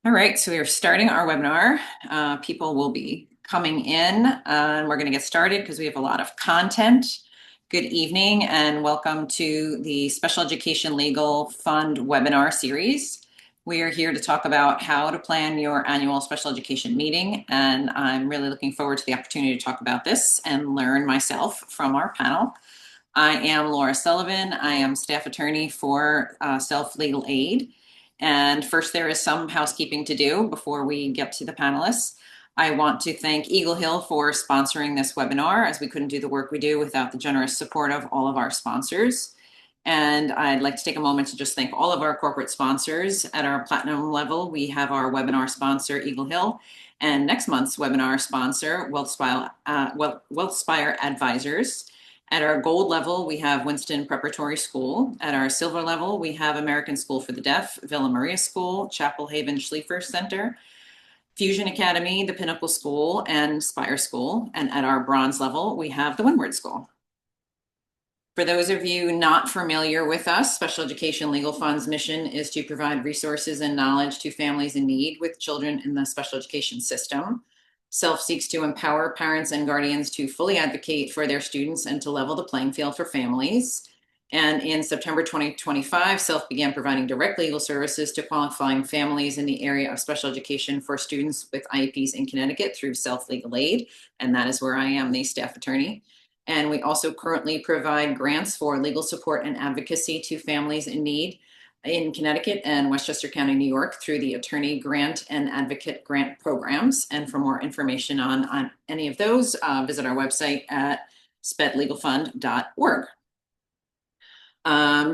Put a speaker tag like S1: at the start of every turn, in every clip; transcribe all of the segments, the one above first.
S1: All right, so we are starting our webinar. People will be coming in and we're going to get started because we have a lot of content. Good evening and welcome to the Special Education Legal Fund webinar series. We are here to talk about how to plan your annual special education meeting, and I'm really looking forward to the opportunity to talk about this and learn myself from our panel. I am Laura Sullivan. I am staff attorney for Self Legal Aid. And first, there is some housekeeping to do before we get to the panelists. I want to thank Eagle Hill for sponsoring this webinar, as we couldn't do the work we do without the generous support of all of our sponsors. And I'd like to take a moment to just thank all of our corporate sponsors. At our platinum level, we have our webinar sponsor, Eagle Hill, and next month's webinar sponsor, WealthSpire Advisors. At our gold level, we have Winston Preparatory School. At our silver level, we have American School for the Deaf, Villa Maria School, Chapel Haven Schleifer Center, Fusion Academy, the Pinnacle School, and Spire School. And at our bronze level, we have the Windward School. For those of you not familiar with us, Special Education Legal Fund's mission is to provide resources and knowledge to families in need with children in the special education system. SELF seeks to empower parents and guardians to fully advocate for their students and to level the playing field for families. And in September 2025, SELF began providing direct legal services to qualifying families in the area of special education for students with IEPs in Connecticut through Self Legal Aid. And that is where I am the staff attorney. And we also currently provide grants for legal support and advocacy to families in need in Connecticut and Westchester County, New York through the Attorney Grant and Advocate Grant programs. And for more information on any of those, visit our website at spedlegalfund.org.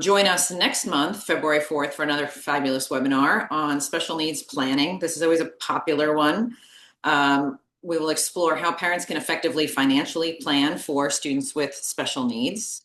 S1: Join us next month, February 4th, for another fabulous webinar on special needs planning. This is always a popular one. We will explore how parents can effectively financially plan for students with special needs.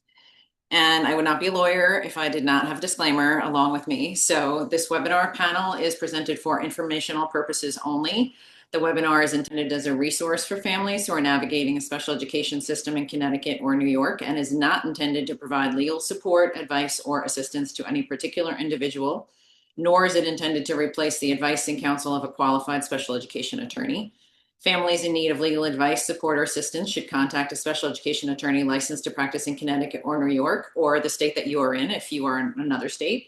S1: And I would not be a lawyer if I did not have a disclaimer along with me. So this webinar panel is presented for informational purposes only. The webinar is intended as a resource for families who are navigating a special education system in Connecticut or New York and is not intended to provide legal support, advice, or assistance to any particular individual, nor is it intended to replace the advice and counsel of a qualified special education attorney. Families in need of legal advice, support, or assistance should contact a special education attorney licensed to practice in Connecticut or New York, or the state that you are in if you are in another state,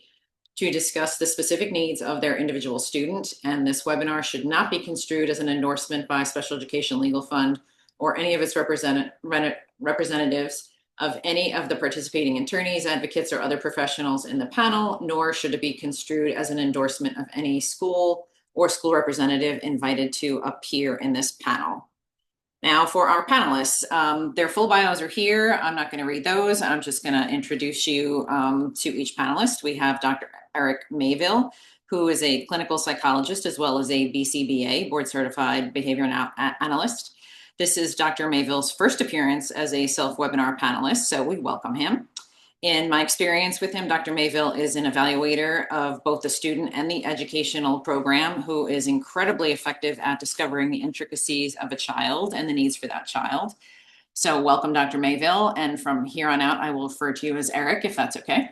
S1: to discuss the specific needs of their individual student. And this webinar should not be construed as an endorsement by Special Education Legal Fund or any of its representatives of any of the participating attorneys, advocates, or other professionals in the panel, nor should it be construed as an endorsement of any school or school representative invited to appear in this panel. Now for our panelists, their full bios are here. I'm not going to read those. I'm just going to introduce you to each panelist. We have Dr. Eric Mayville, who is a clinical psychologist as well as a BCBA, board certified behavior analyst. This is Dr. Mayville's first appearance as a self-webinar panelist, so we welcome him. In my experience with him, Dr. Mayville is an evaluator of both the student and the educational program who is incredibly effective at discovering the intricacies of a child and the needs for that child. So welcome, Dr. Mayville. And from here on out, I will refer to you as Eric, if that's okay.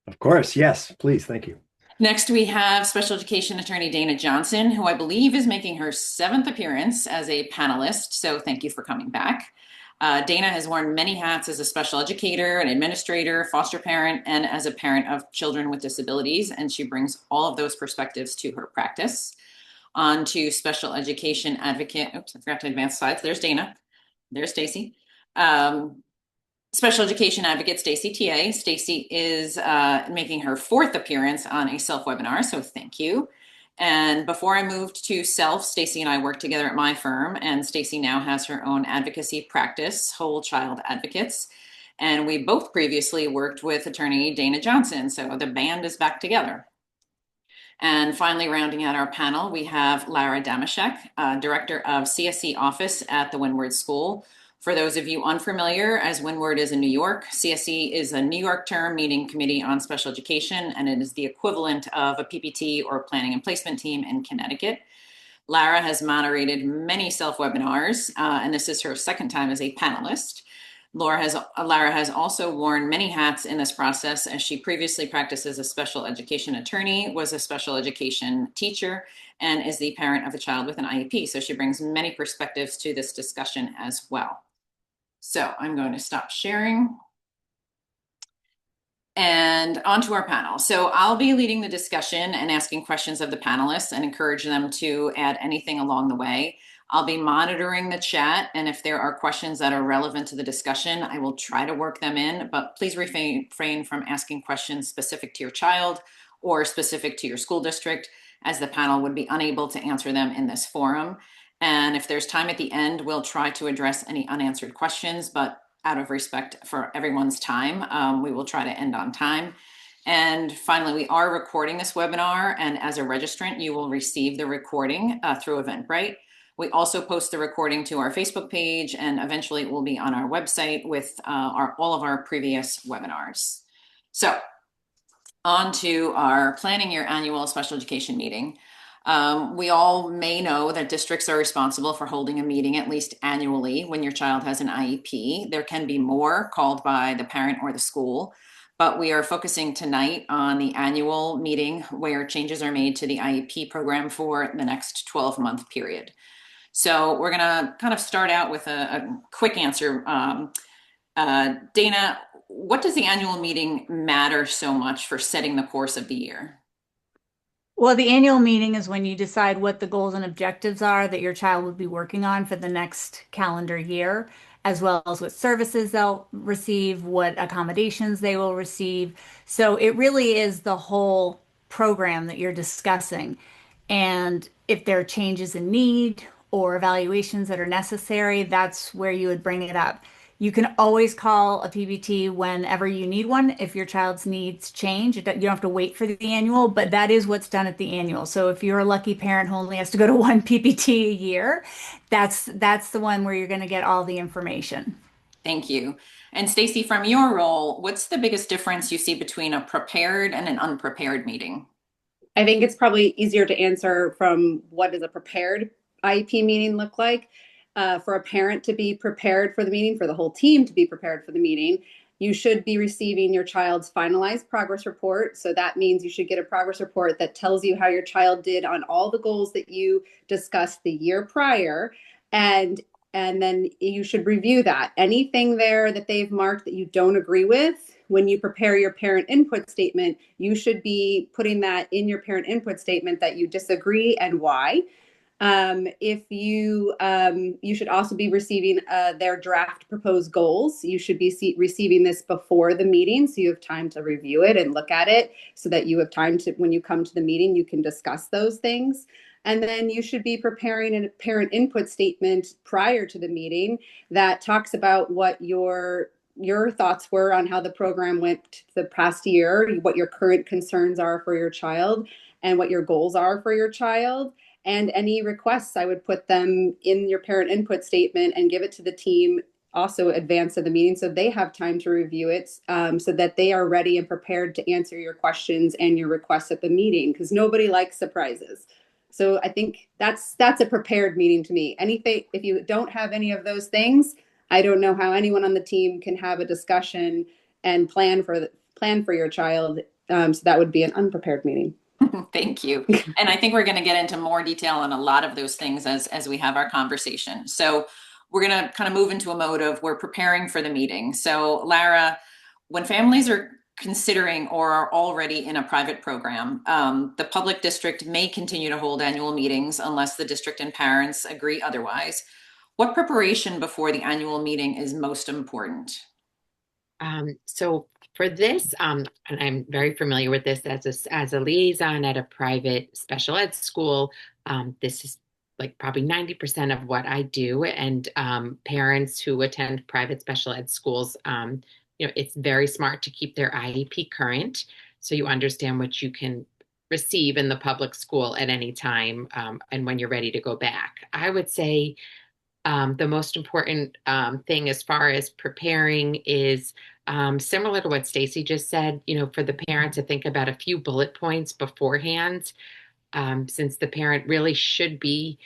S2: Of course. Yes, please. Thank you.
S1: Next, we have special education attorney Dana Johnson, who I believe is making her 7th appearance as a panelist. So thank you for coming back. Dana has worn many hats as a special educator, an administrator, foster parent, and as a parent of children with disabilities, and she brings all of those perspectives to her practice. On to special education advocate. Oops, I forgot to advance slides. There's Dana. There's Stacy. Special education advocate Stacy TA. Stacy is making her 4th appearance on a self webinar, so thank you. And before I moved to Self, Stacy and I worked together at my firm, and Stacy now has her own advocacy practice, Whole Child Advocates. And we both previously worked with attorney Dana Johnson, so the band is back together. And finally, rounding out our panel, we have Lara Damashek, Director of CSE Office at the Windward School. For those of you unfamiliar, as Windward is in New York, CSE is a New York term meaning Committee on Special Education, and it is the equivalent of a PPT or Planning and Placement team in Connecticut. Lara has moderated many self-webinars, and this is her 2nd time as a panelist. Lara has also worn many hats in this process, as she previously practiced as a special education attorney, was a special education teacher, and is the parent of a child with an IEP. So she brings many perspectives to this discussion as well. So I'm going to stop sharing. And on to our panel. So I'll be leading the discussion and asking questions of the panelists and encourage them to add anything along the way. I'll be monitoring the chat, and if there are questions that are relevant to the discussion, I will try to work them in, but please refrain from asking questions specific to your child or specific to your school district, as the panel would be unable to answer them in this forum. And if there's time at the end, we'll try to address any unanswered questions, but out of respect for everyone's time, we will try to end on time. And finally, we are recording this webinar, and as a registrant, you will receive the recording through Eventbrite. We also post the recording to our Facebook page, and eventually it will be on our website with all of our previous webinars. So on to our planning your annual special education meeting. We all may know that districts are responsible for holding a meeting at least annually when your child has an IEP. There can be more called by the parent or the school, but we are focusing tonight on the annual meeting where changes are made to the IEP program for the next 12-month period. So we're going to kind of start out with a quick answer. Dana, what does the annual meeting matter so much for setting the course of the year?
S3: Well, the annual meeting is when you decide what the goals and objectives are that your child would be working on for the next calendar year, as well as what services they'll receive, what accommodations they will receive. So it really is the whole program that you're discussing. And if there are changes in need or evaluations that are necessary, that's where you would bring it up. You can always call a PBT whenever you need one if your child's needs change. You don't have to wait for the annual, but that is what's done at the annual. So if you're a lucky parent who only has to go to one PBT a year, that's the one where you're going to get all the information.
S1: Thank you. And Stacy, from your role, what's the biggest difference you see between a prepared and an unprepared meeting?
S4: I think it's probably easier to answer from what does a prepared IEP meeting look like. For a parent to be prepared for the meeting, for the whole team to be prepared for the meeting, you should be receiving your child's finalized progress report. So that means you should get a progress report that tells you how your child did on all the goals that you discussed the year prior. And then you should review that. Anything there that they've marked that you don't agree with, when you prepare your parent input statement, you should be putting that in your parent input statement that you disagree and why. If you you should also be receiving their draft proposed goals. You should be receiving this before the meeting, so you have time to review it and look at it, so that you have time to, when you come to the meeting, you can discuss those things. And then you should be preparing a parent input statement prior to the meeting that talks about what your thoughts were on how the program went the past year, what your current concerns are for your child, and what your goals are for your child. And any requests, I would put them in your parent input statement and give it to the team also advance of the meeting, so they have time to review it, so that they are ready and prepared to answer your questions and your requests at the meeting, because nobody likes surprises. So I think that's a prepared meeting to me. Anything, if you don't have any of those things, I don't know how anyone on the team can have a discussion and plan for your child. So that would be an unprepared meeting.
S1: Thank you. And I think we're going to get into more detail on a lot of those things as we have our conversation. So we're going to kind of move into a mode of we're preparing for the meeting. So Lara, when families are considering or are already in a private program, the public district may continue to hold annual meetings unless the district and parents agree otherwise. What preparation before the annual meeting is most important?
S5: So for this, and I'm very familiar with this as a liaison at a private special ed school, this is like probably 90% of what I do. And parents who attend private special ed schools, it's very smart to keep their IEP current, so you understand what you can receive in the public school at any time, and when you're ready to go back. I would say the most important thing as far as preparing is similar to what Stacy just said, for the parent to think about a few bullet points beforehand, since the parent really should be,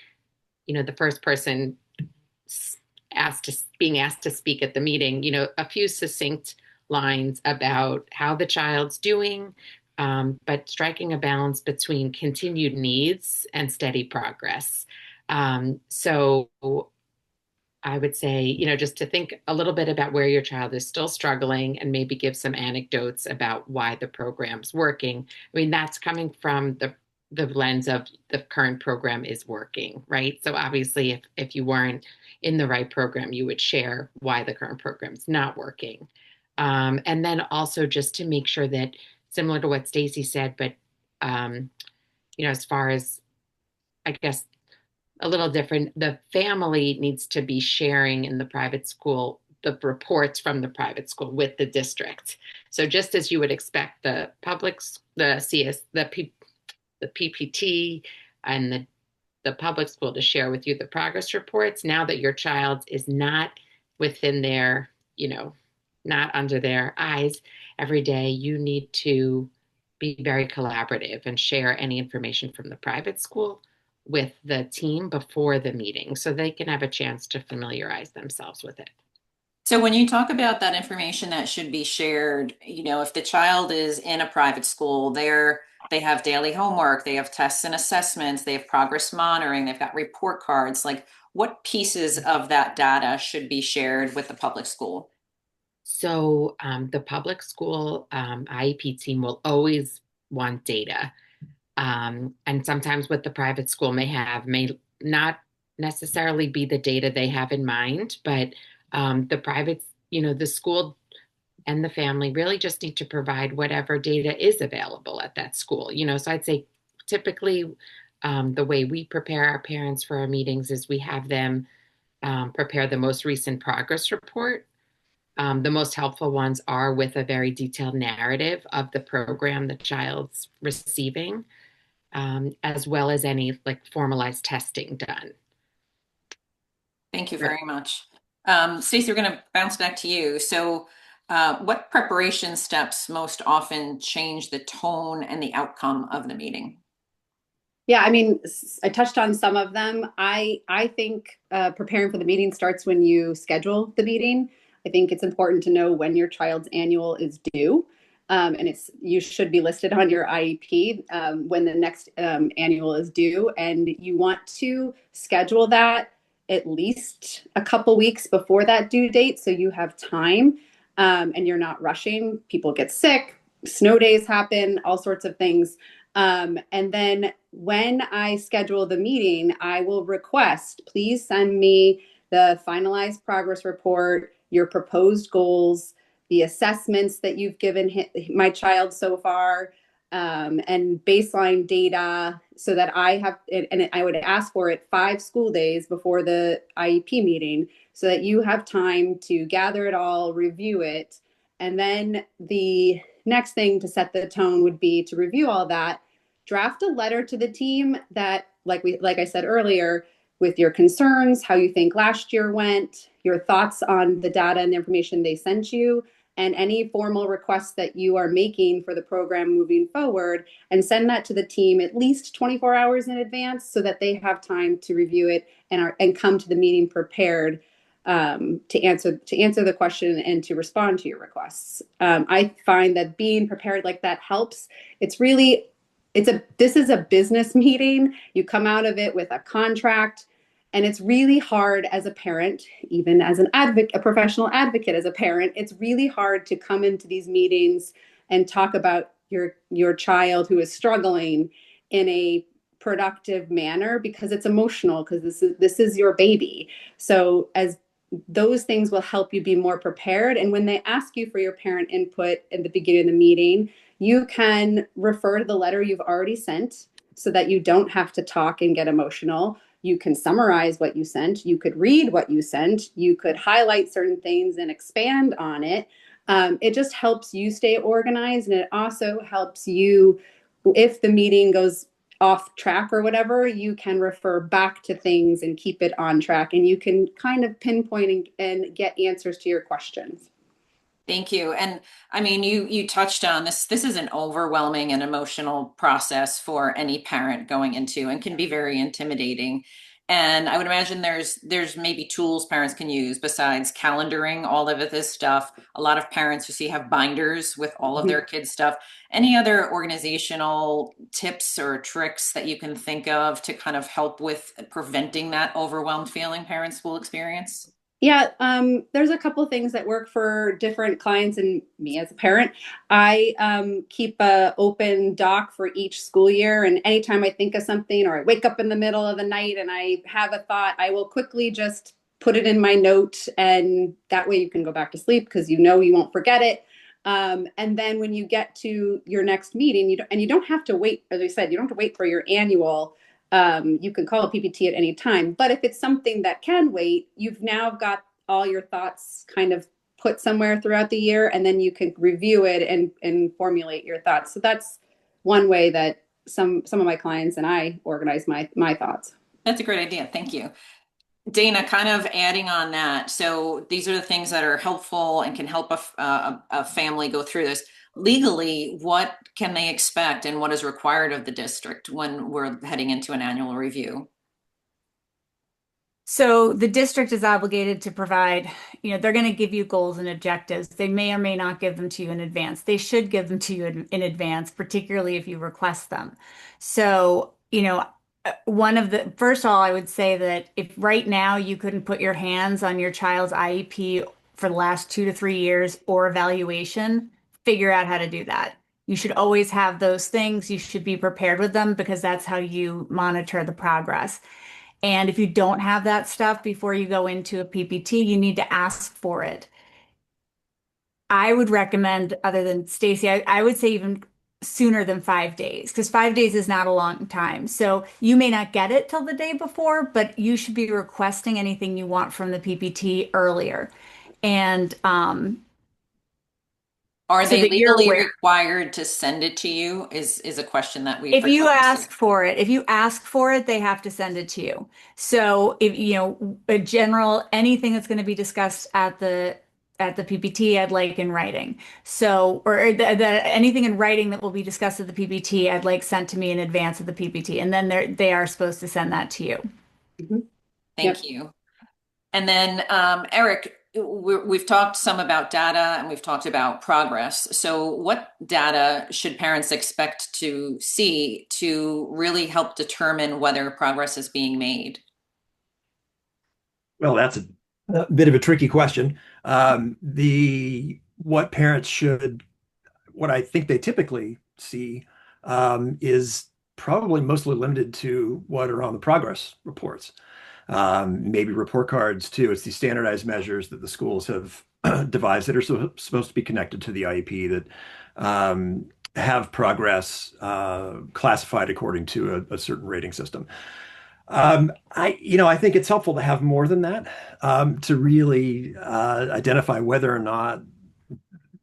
S5: the first person being asked to speak at the meeting, a few succinct lines about how the child's doing, but striking a balance between continued needs and steady progress. So I would say, just to think a little bit about where your child is still struggling and maybe give some anecdotes about why the program's working. I mean, that's coming from the lens of the current program is working, right? So obviously, if you weren't in the right program, you would share why the current program's not working. And then also just to make sure that, similar to what Stacy said, but as far as, I guess, a little different, the family needs to be sharing in the private school the reports from the private school with the district. So just as you would expect the PPT and the public school to share with you the progress reports, now that your child is not within their, not under their eyes every day, you need to be very collaborative and share any information from the private school with the team before the meeting so they can have a chance to familiarize themselves with it.
S1: So when you talk about that information that should be shared, if the child is in a private school, they have daily homework, they have tests and assessments, they have progress monitoring, they've got report cards. Like, what pieces of that data should be shared with the public school?
S5: So the public school IEP team will always want data. And sometimes what the private school may not necessarily be the data they have in mind, but the private, the school and the family really just need to provide whatever data is available at that school. So I'd say typically the way we prepare our parents for our meetings is we have them prepare the most recent progress report. The most helpful ones are with a very detailed narrative of the program the child's receiving, as well as any formalized testing done.
S1: Thank you very much. Stacey, we're going to bounce back to you. So what preparation steps most often change the tone and the outcome of the meeting?
S4: Yeah, I mean, I touched on some of them. I think preparing for the meeting starts when you schedule the meeting. I think it's important to know when your child's annual is due. And you should be listed on your IEP when the next annual is due. And you want to schedule that at least a couple weeks before that due date so you have time and you're not rushing. People get sick, snow days happen, all sorts of things. And then when I schedule the meeting, I will request, please send me the finalized progress report, your proposed goals, the assessments that you've given my child so far, and baseline data so that I have, and I would ask for it 5 school days before the IEP meeting so that you have time to gather it all, review it. And then the next thing to set the tone would be to review all that, draft a letter to the team that, like I said earlier, with your concerns, how you think last year went, your thoughts on the data and the information they sent you, and any formal requests that you are making for the program moving forward, and send that to the team at least 24 hours in advance so that they have time to review it and come to the meeting prepared to answer the question and to respond to your requests. I find that being prepared like that helps. This is a business meeting. You come out of it with a contract, and it's really hard as a parent, even as a professional advocate as a parent, it's really hard to come into these meetings and talk about your child who is struggling in a productive manner because it's emotional, because this is your baby. So as those things will help you be more prepared. And when they ask you for your parent input at the beginning of the meeting, you can refer to the letter you've already sent so that you don't have to talk and get emotional. You can summarize what you sent. You could read what you sent. You could highlight certain things and expand on it. It just helps you stay organized. And it also helps you, if the meeting goes off track or whatever, you can refer back to things and keep it on track. And you can kind of pinpoint and get answers to your questions.
S1: Thank you. And I mean, you touched on this. This is an overwhelming and emotional process for any parent going into, and can be very intimidating. And I would imagine there's maybe tools parents can use besides calendaring all of this stuff. A lot of parents you see have binders with all of their kids' stuff. Any other organizational tips or tricks that you can think of to kind of help with preventing that overwhelmed feeling parents will experience?
S4: Yeah, there's a couple of things that work for different clients and me as a parent. I keep a open doc for each school year, and anytime I think of something or I wake up in the middle of the night and I have a thought, I will quickly just put it in my note, and that way you can go back to sleep because you know you won't forget it. And then when you get to your next meeting, you don't have to wait, as I said, you don't have to wait for your annual. You can call a PPT at any time. But if it's something that can wait, you've now got all your thoughts kind of put somewhere throughout the year, and then you can review it and formulate your thoughts. So that's one way that some of my clients and I organize my thoughts.
S1: That's a great idea. Thank you. Dana, kind of adding on that. So these are the things that are helpful and can help a family go through this. Legally, what can they expect and what is required of the district when we're heading into an annual review?
S3: So the district is obligated to provide, they're going to give you goals and objectives. They may or may not give them to you in advance. They should give them to you in advance, particularly if you request them. So, first of all, I would say that if right now you couldn't put your hands on your child's IEP for the last 2 to 3 years or evaluation, figure out how to do that. You should always have those things. You should be prepared with them because that's how you monitor the progress. And if you don't have that stuff before you go into a PPT, you need to ask for it. I would recommend, other than Stacy, I would say even sooner than 5 days, because 5 days is not a long time. So you may not get it till the day before, but you should be requesting anything you want from the PPT earlier. And
S1: Are
S3: so
S1: they
S3: that you're
S1: legally
S3: aware.
S1: required to send it to you is a question that we
S3: If you
S1: frequently
S3: ask
S1: see.
S3: for it, they have to send it to you. So if a general anything that's going to be discussed at the PPT, I'd like in writing. So or anything in writing that will be discussed at the PPT, I'd like sent to me in advance of the PPT, and then they are supposed to send that to you.
S4: Mhm. Yep.
S1: Thank you. And then, Eric, we've talked some about data and we've talked about progress. So, what data should parents expect to see to really help determine whether progress is being made?
S2: Well, that's a bit of a tricky question. The what parents should, what I think they typically see, is probably mostly limited to what are on the progress reports. Maybe report cards too. It's these standardized measures that the schools have devised that are supposed to be connected to the IEP that have progress classified according to a certain rating system. I think it's helpful to have more than that to really identify whether or not,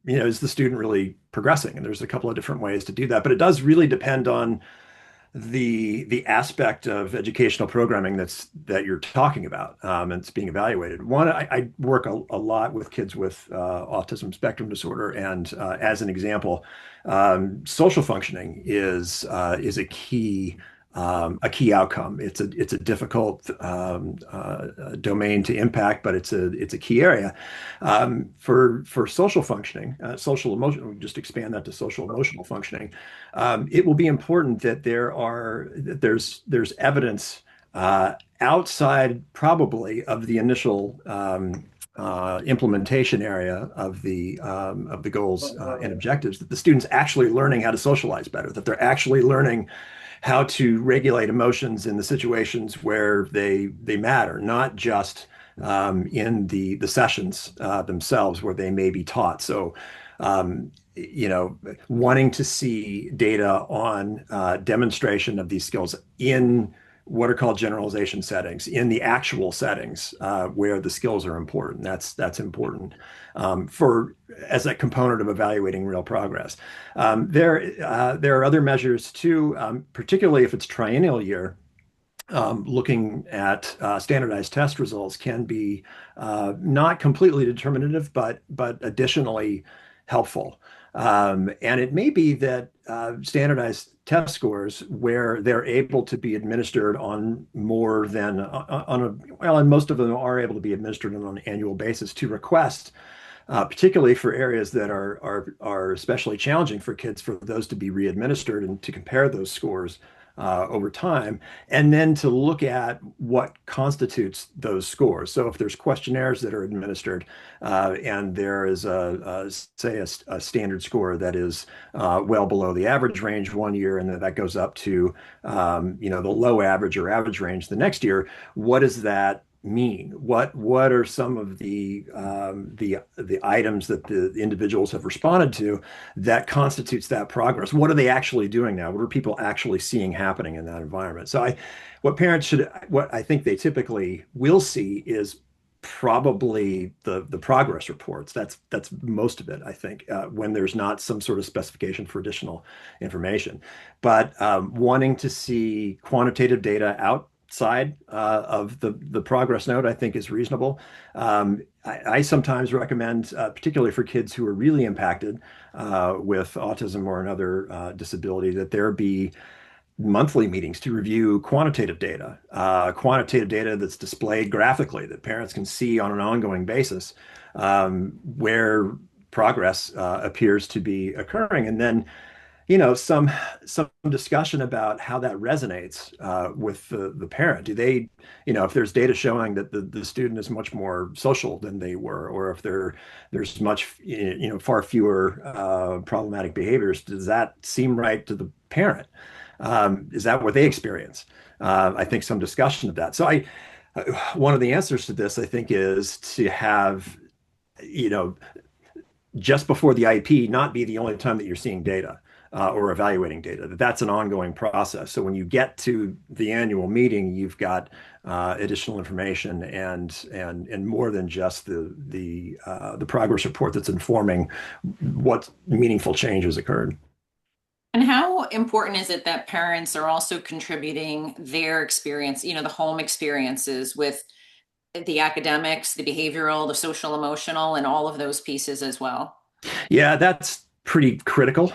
S2: is the student really progressing? And there's a couple of different ways to do that, but it does really depend on the aspect of educational programming that you're talking about, and it's being evaluated. One, I work a lot with kids with autism spectrum disorder, and as an example, social functioning is a key outcome. It's a difficult domain to impact, but it's a key area for social functioning, social emotional. We just expand that to social emotional functioning. It will be important that there's evidence outside probably of the initial implementation area of the goals and objectives, that the students actually learning how to socialize better, that they're actually learning how to regulate emotions in the situations where they matter, not just in the sessions themselves where they may be taught. So, wanting to see data on demonstration of these skills in what are called generalization settings, in the actual settings where the skills are important. That's important for as a component of evaluating real progress. There are other measures too, particularly if it's triennial year. Looking at standardized test results can be not completely determinative, but additionally helpful. And it may be that standardized test scores, where they're able to be administered on more than on a, well, and most of them are able to be administered on an annual basis to request, particularly for areas that are especially challenging for kids, for those to be re-administered and to compare those scores over time, and then to look at what constitutes those scores. So if there's questionnaires that are administered, and there is say a standard score that is well below the average range one year, and then that goes up to the low average or average range the next year, what does that mean? What are some of the items that the individuals have responded to that constitutes that progress? What are they actually doing now? What are people actually seeing happening in that environment? What I think they typically will see is probably the progress reports. That's most of it, I think, when there's not some sort of specification for additional information. But wanting to see quantitative data outside of the progress note, I think, is reasonable. I sometimes recommend, particularly for kids who are really impacted with autism or another disability, that there be monthly meetings to review quantitative data that's displayed graphically, that parents can see on an ongoing basis, where progress appears to be occurring. And then some discussion about how that resonates with the parent. Do they, if there's data showing that the student is much more social than they were, or if there's far fewer problematic behaviors, does that seem right to the parent? Is that what they experience? I think some discussion of that. So one of the answers to this, I think, is to have, just before the IEP not be the only time that you're seeing data or evaluating data. That's an ongoing process. So when you get to the annual meeting, you've got additional information and more than just the progress report that's informing what meaningful changes occurred.
S1: And how important is it that parents are also contributing their experience, the home experiences with the academics, the behavioral, the social, emotional, and all of those pieces as well?
S2: Yeah, that's pretty critical.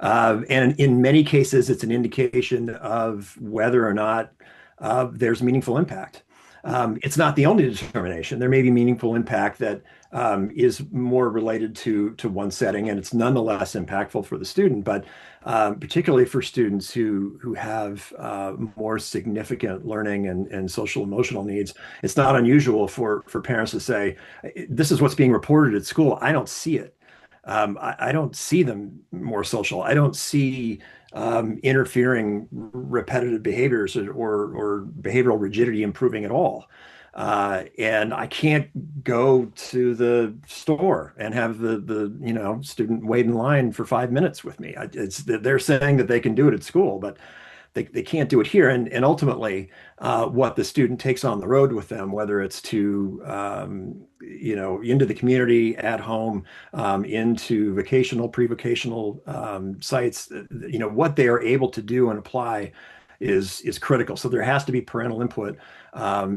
S2: And in many cases, it's an indication of whether or not there's meaningful impact. It's not the only determination. There may be meaningful impact that is more related to one setting, and it's nonetheless impactful for the student. But particularly for students who have more significant learning and social emotional needs, it's not unusual for parents to say, "This is what's being reported at school. I don't see it. I don't see them more social. I don't see interfering repetitive behaviors or behavioral rigidity improving at all. And I can't go to the store and have the student wait in line for 5 minutes with me. They're saying that they can do it at school, but they can't do it here. And ultimately, what the student takes on the road with them, whether it's to into the community, at home, into vocational, pre-vocational sites, what they are able to do and apply is critical. So there has to be parental input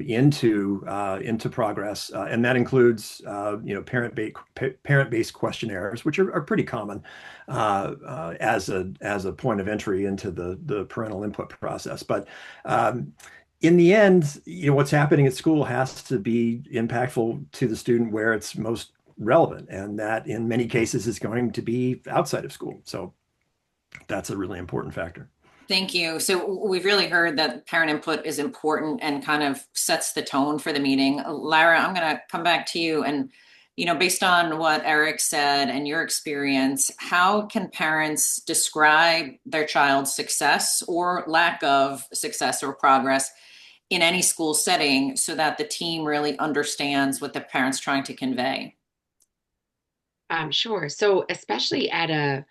S2: into progress, and that includes parent-based questionnaires, which are pretty common as a point of entry into the parental input process. But in the end, what's happening at school has to be impactful to the student where it's most relevant, and that in many cases is going to be outside of school. So that's a really important factor.
S1: Thank you. So we've really heard that parent input is important and kind of sets the tone for the meeting. Lara, I'm going to come back to you. And, based on what Eric said and your experience, how can parents describe their child's success or lack of success or progress in any school setting so that the team really understands what the parent's trying to convey?
S5: Sure. So especially at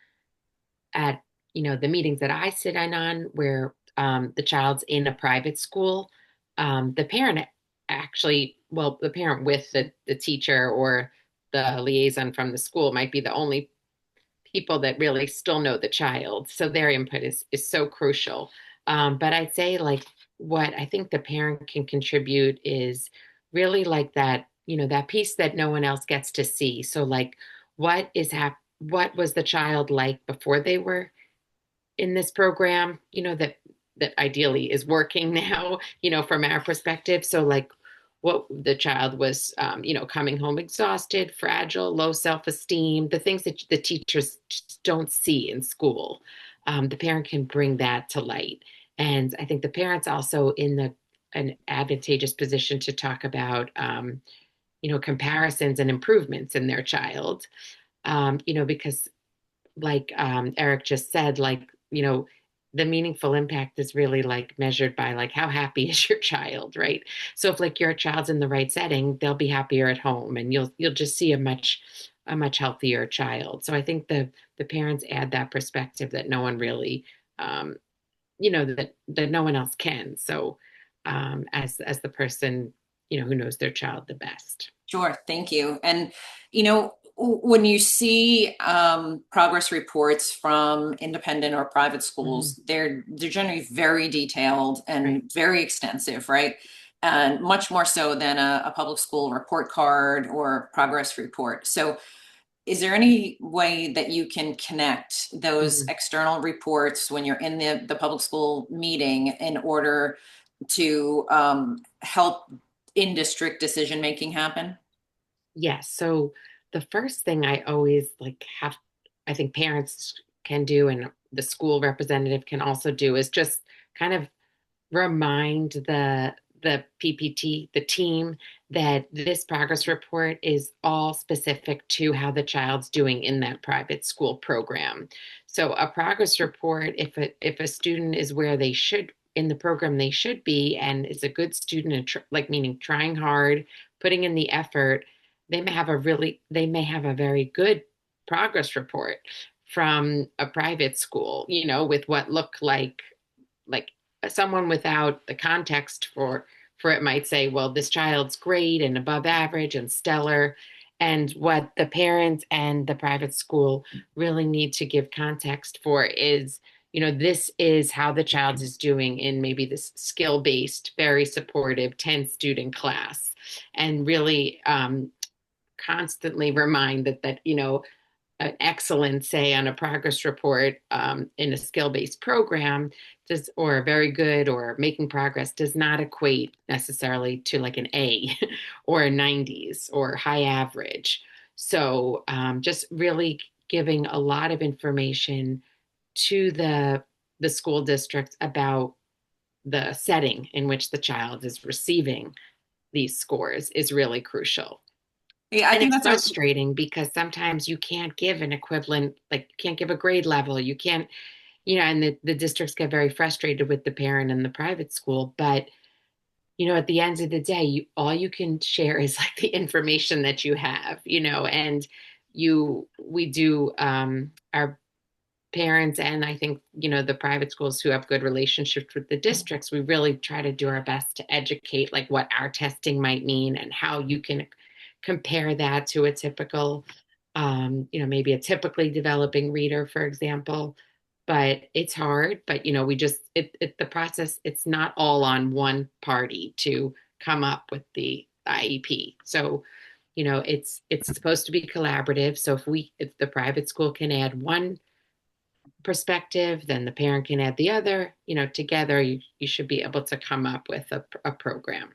S5: the meetings that I sit in on, where the child's in a private school, the parent the parent with the teacher or the liaison from the school might be the only people that really still know the child. So their input is so crucial. But I'd say, like, what I think the parent can contribute is really like that, that piece that no one else gets to see. So like what is what was the child like before they were in this program, that ideally is working now, from our perspective. So like what the child was, coming home exhausted, fragile, low self-esteem, the things that the teachers just don't see in school. The parent can bring that to light. And I think the parent's also in an advantageous position to talk about, comparisons and improvements in their child. Because like Eric just said, like, the meaningful impact is really like measured by like how happy is your child, right? So if like your child's in the right setting, they'll be happier at home, and you'll just see a much healthier child. So I think the parents add that perspective that no one really, that no one else can. So as the person, who knows their child the best.
S1: Sure, thank you. And when you see progress reports from independent or private schools, they're generally very detailed and
S5: Right.
S1: very extensive, right? And much more so than a public school report card or progress report. So is there any way that you can connect those
S5: Mhm.
S1: external reports when you're in the public school meeting in order to help in-district decision making happen?
S5: Yes. So the first thing I always I think parents can do, and the school representative can also do, is just kind of remind the PPT, the team, that this progress report is all specific to how the child's doing in that private school program. So a progress report, if a student is where they should in the program they should be, and is a good student, and like meaning trying hard, putting in the effort, they may have a very good progress report from a private school, with what look like someone without the context for it might say, well, this child's great and above average and stellar. And what the parents and the private school really need to give context for is, this is how the child is doing in maybe this skill-based, very supportive 10-student class. And really constantly remind that an excellent, say, on a progress report in a skill-based program or very good or making progress does not equate necessarily to like an A or a 90s or high average. So just really giving a lot of information to the school districts about the setting in which the child is receiving these scores is really crucial.
S1: Yeah, I
S5: And
S1: think
S5: it's
S1: that's a
S5: frustrating because sometimes you can't give an equivalent, like you can't give a grade level. You can't, and the districts get very frustrated with the parent in the private school. But, at the end of the day, all you can share is like the information that you have, and we do, our parents, and I think, the private schools who have good relationships with the districts, we really try to do our best to educate like what our testing might mean and how you can compare that to a typical, maybe a typically developing reader, for example. But it's hard. But we just the process. It's not all on one party to come up with the IEP. So it's supposed to be collaborative. So if the private school can add one perspective, then the parent can add the other. Together you should be able to come up with a program.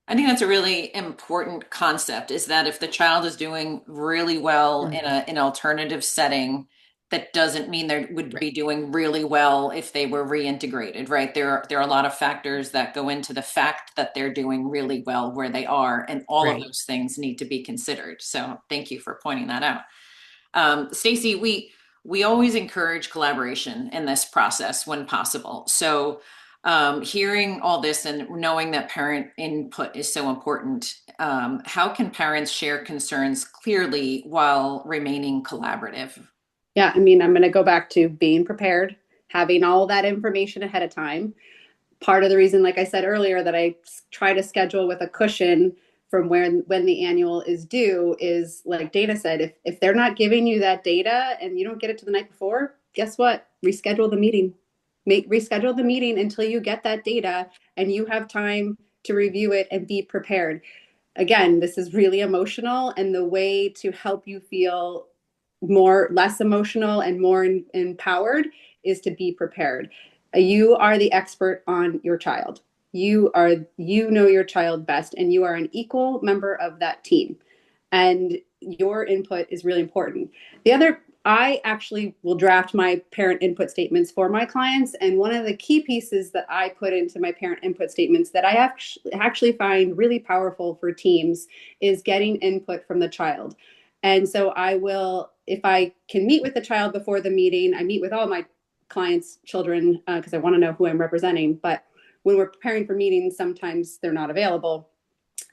S1: I think that's a really important concept is that if the child is doing really well in an alternative setting, that doesn't mean they would
S5: Right.
S1: be doing really well if they were reintegrated, right? There are a lot of factors that go into the fact that they're doing really well where they are, and all of
S5: Right.
S1: those things need to be considered. So thank you for pointing that out. Stacy, we always encourage collaboration in this process when possible. So hearing all this and knowing that parent input is so important, how can parents share concerns clearly while remaining collaborative?
S4: Yeah, I mean, I'm going to go back to being prepared, having all that information ahead of time. Part of the reason, like I said earlier, that I try to schedule with a cushion from when the annual is due is like Dana said, if they're not giving you that data and you don't get it to the night before, guess what? Reschedule the meeting. Reschedule the meeting until you get that data and you have time to review it and be prepared. Again, this is really emotional, and the way to help you feel less emotional and more empowered is to be prepared. You are the expert on your child. You know your child best, and you are an equal member of that team. And your input is really important. I actually will draft my parent input statements for my clients. And one of the key pieces that I put into my parent input statements that I actually find really powerful for teams is getting input from the child. And so I will, if I can meet with the child before the meeting, I meet with all my clients' children because I want to know who I'm representing. But when we're preparing for meetings, sometimes they're not available.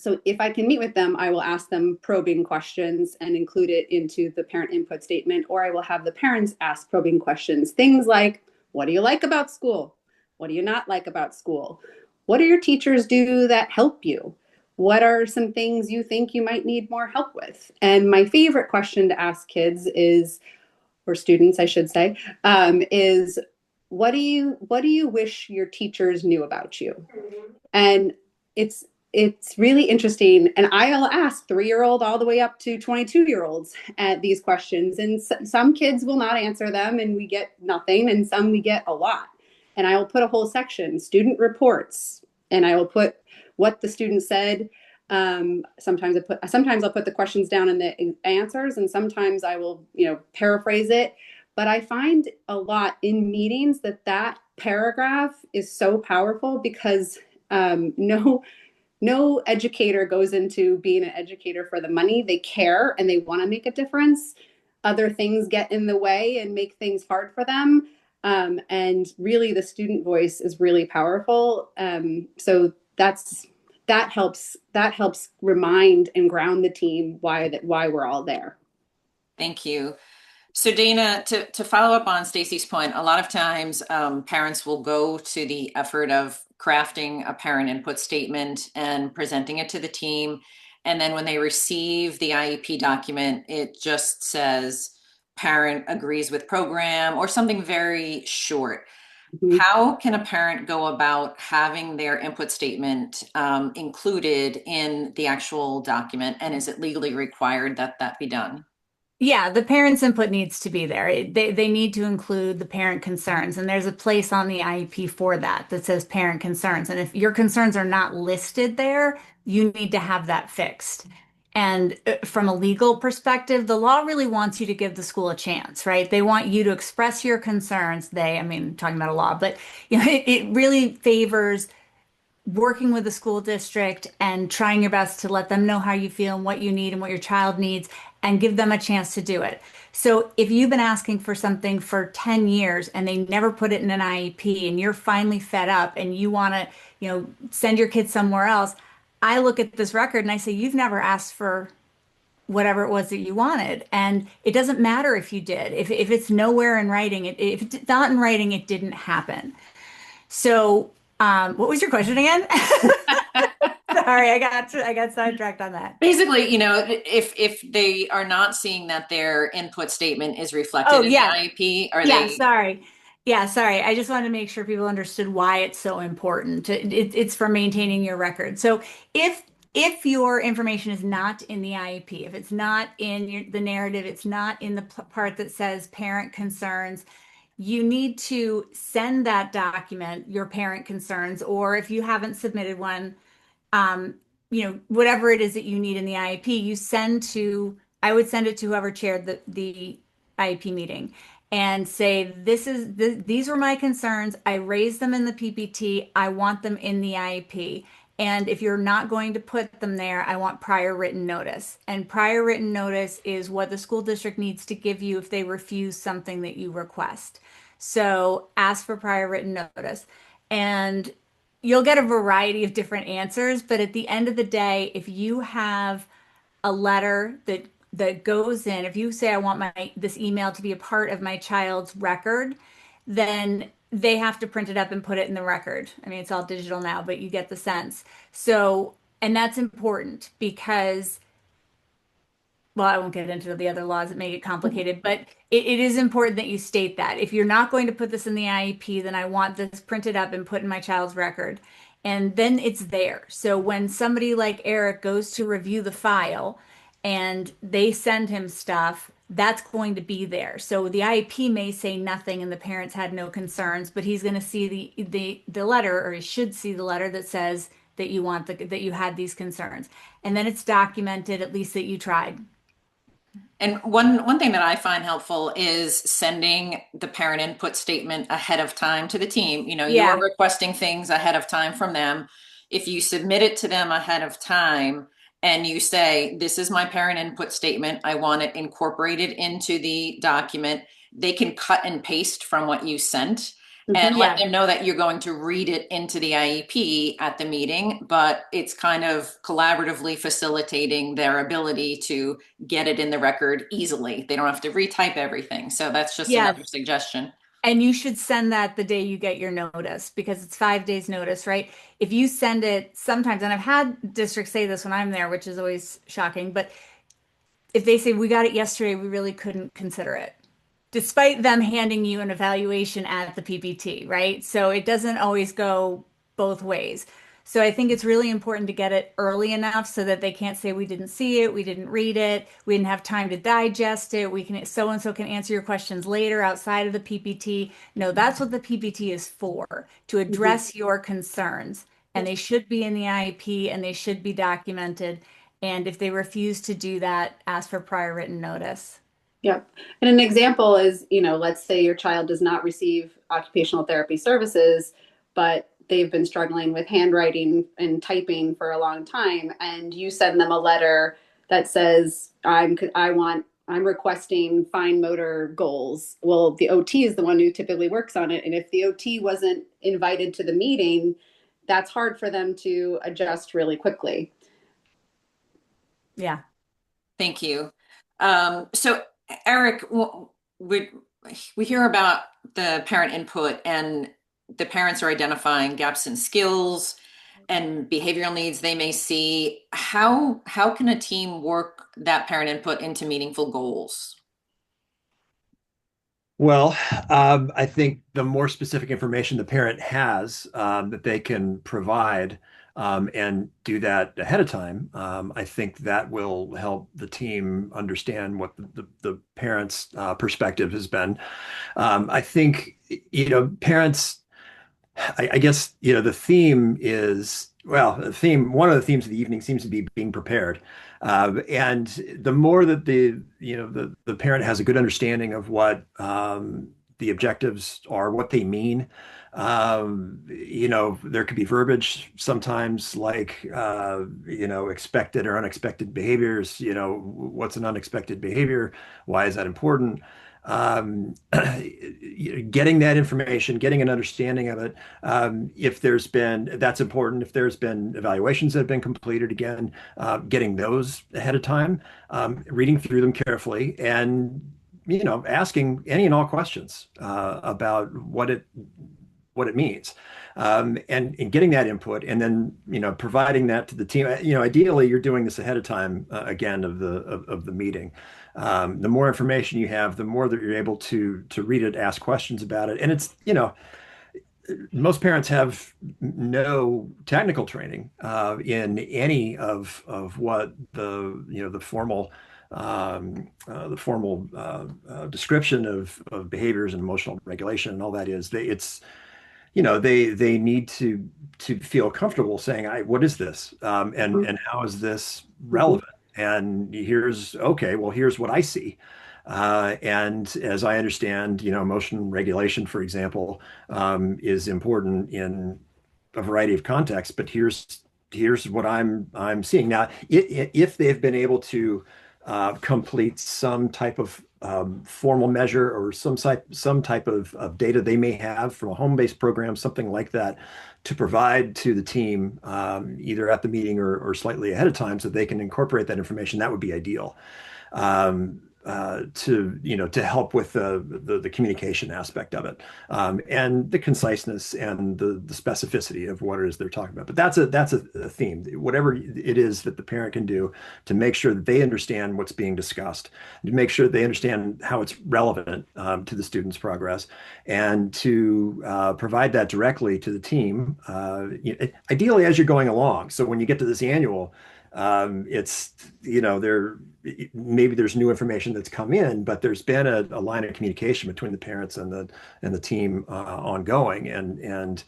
S4: So if I can meet with them, I will ask them probing questions and include it into the parent input statement, or I will have the parents ask probing questions. Things like, what do you like about school? What do you not like about school? What do your teachers do that help you? What are some things you think you might need more help with? And my favorite question to ask kids is, or students, I should say, is what do you wish your teachers knew about you? And it's really interesting. And I'll ask 3-year-old all the way up to 22-year-olds at these questions. And some kids will not answer them and we get nothing, and some we get a lot. And I will put a whole section, student reports, and I will put what the student said. Sometimes I'll put the questions down in the answers, and sometimes I will, paraphrase it. But I find a lot in meetings that paragraph is so powerful because no educator goes into being an educator for the money. They care and they want to make a difference. Other things get in the way and make things hard for them. And really the student voice is really powerful. So that helps remind and ground the team why we're all there.
S1: Thank you. So Dana, to follow up on Stacy's point, a lot of times parents will go to the effort of crafting a parent input statement and presenting it to the team. And then when they receive the IEP document, it just says parent agrees with program or something very short.
S4: Mhm.
S1: How can a parent go about having their input statement included in the actual document? And is it legally required that that be done?
S3: Yeah, the parents' input needs to be there. They need to include the parent concerns, and there's a place on the IEP for that says parent concerns. And if your concerns are not listed there, you need to have that fixed. And from a legal perspective, the law really wants you to give the school a chance, right? They want you to express your concerns. I mean, talking about a law, but it really favors working with the school district and trying your best to let them know how you feel and what you need and what your child needs and give them a chance to do it. So if you've been asking for something for 10 years and they never put it in an IEP and you're finally fed up and you want to, send your kids somewhere else, I look at this record and I say, you've never asked for whatever it was that you wanted. And it doesn't matter if you did. If it's nowhere in writing, if it's not in writing, it didn't happen. So what was your question again? Sorry, I got sidetracked on that.
S1: Basically, if they are not seeing that their input statement is reflected
S3: Oh,
S1: in
S3: yeah.
S1: the IEP, are
S3: Yeah,
S1: they?
S3: sorry. Yeah, sorry. I just wanted to make sure people understood why it's so important. It's for maintaining your record. So if your information is not in the IEP, if it's not in the narrative, it's not in the part that says parent concerns, you need to send that document, your parent concerns, or if you haven't submitted one, whatever it is that you need in the IEP, I would send it to whoever chaired the IEP meeting and say, these were my concerns. I raised them in the PPT. I want them in the IEP. And if you're not going to put them there, I want prior written notice. And prior written notice is what the school district needs to give you if they refuse something that you request. So ask for prior written notice. And you'll get a variety of different answers, but at the end of the day, if you have a letter that goes in, if you say I want this email to be a part of my child's record, then they have to print it up and put it in the record. I mean, it's all digital now, but you get the sense. So, and that's important because, well, I won't get into the other laws that make it complicated, but it is important that you state that. If you're not going to put this in the IEP, then I want this printed up and put in my child's record. And then it's there. So when somebody like Eric goes to review the file and they send him stuff, that's going to be there. So the IEP may say nothing and the parents had no concerns, but he's going to see the letter, or he should see the letter that says that you want that you had these concerns. And then it's documented, at least that you tried.
S1: And one thing that I find helpful is sending the parent input statement ahead of time to the team. You know, you are
S3: Yeah.
S1: requesting things ahead of time from them. If you submit it to them ahead of time and you say, this is my parent input statement, I want it incorporated into the document, they can cut and paste from what you sent and
S4: Mhm.
S1: let
S3: Yeah.
S1: them know that you're going to read it into the IEP at the meeting, but it's kind of collaboratively facilitating their ability to get it in the record easily. They don't have to retype everything. So that's just another
S3: Yes.
S1: suggestion.
S3: And you should send that the day you get your notice because it's 5 days notice, right? If you send it sometimes, and I've had districts say this when I'm there, which is always shocking, but if they say we got it yesterday, we really couldn't consider it, despite them handing you an evaluation at the PPT, right? So it doesn't always go both ways. So I think it's really important to get it early enough so that they can't say we didn't see it, we didn't read it, we didn't have time to digest it. We can so and so can answer your questions later outside of the PPT. No, that's what the PPT is for, to
S4: Mhm.
S3: address your concerns. And
S4: Yep.
S3: they should be in the IEP and they should be documented. And if they refuse to do that, ask for prior written notice.
S4: Yep. And an example is, let's say your child does not receive occupational therapy services, but they've been struggling with handwriting and typing for a long time, and you send them a letter that says, I'm requesting fine motor goals. Well, the OT is the one who typically works on it. And if the OT wasn't invited to the meeting, that's hard for them to adjust really quickly.
S3: Yeah.
S1: Thank you. So Eric, we we hear about the parent input and the parents are identifying gaps in skills and behavioral needs they may see. How can a team work that parent input into meaningful goals?
S2: Well, I think the more specific information the parent has that they can provide and do that ahead of time, I think that will help the team understand what the parent's perspective has been. I think, parents. I guess, the theme is, well, one of the themes of the evening seems to be being prepared. And the more that the parent has a good understanding of what the objectives are, what they mean, there could be verbiage sometimes like, expected or unexpected behaviors. What's an unexpected behavior? Why is that important? Getting that information, getting an understanding of it. If there's been, that's important. If there's been evaluations that have been completed, again, getting those ahead of time, reading through them carefully, and asking any and all questions about what it means, and getting that input, and then providing that to the team. Ideally, you're doing this ahead of time, again, of the meeting. The more information you have, the more that you're able to read it, ask questions about it, and it's most parents have no technical training in any of what the formal description of behaviors and emotional regulation and all that is. They need to feel comfortable saying, what is this?
S4: Mhm.
S2: And how is this
S4: Mhm.
S2: relevant? And okay, well, here's what I see. And as I understand, emotion regulation, for example, is important in a variety of contexts, but here's what I'm seeing now. If they've been able to complete some type of formal measure or some type of data they may have from a home-based program, something like that, to provide to the team, either at the meeting or slightly ahead of time, so they can incorporate that information, that would be ideal. To help with the communication aspect of it, and the conciseness and the specificity of what it is they're talking about. But that's a theme. Whatever it is that the parent can do to make sure that they understand what's being discussed, to make sure they understand how it's relevant to the student's progress, and to provide that directly to the team, ideally as you're going along. So when you get to this annual, It's, there maybe there's new information that's come in, but there's been a line of communication between the parents and the team ongoing, and